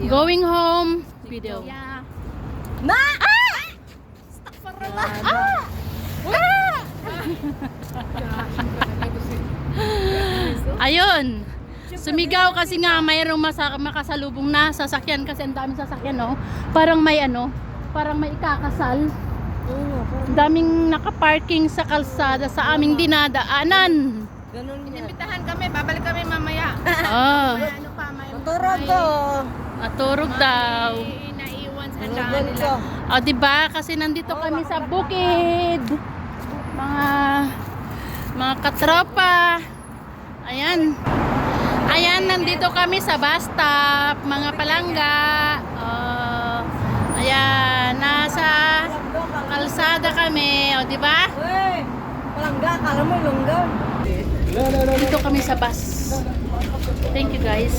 Going home video. Yeah. Na! Ah! Astaghfirullah. Ah! Ah! Ayun. Sumigaw kasi nga mayroong makasalubong na sasakyan kasi ang daming sasakyan, no? Parang may parang may ikakasal. Daming nakaparking sa kalsada sa aming dinadaanan. Ganun yan. Inimbitahan kami, babalik kami mamaya. Oh, Ano pa, may Turog ko. maturog daw. naiwan sa Turugan daan ko. nila. O, diba? Kasi nandito kami sa bukid. Mga katropa. Ayan. Ayan, nandito kami sa bus stop. Mga palangga. Ayan, nasa kalsada kami. O, diba? Uy, palangga, kala mo lunggaw. Dito kami sa bus. Thank you, guys.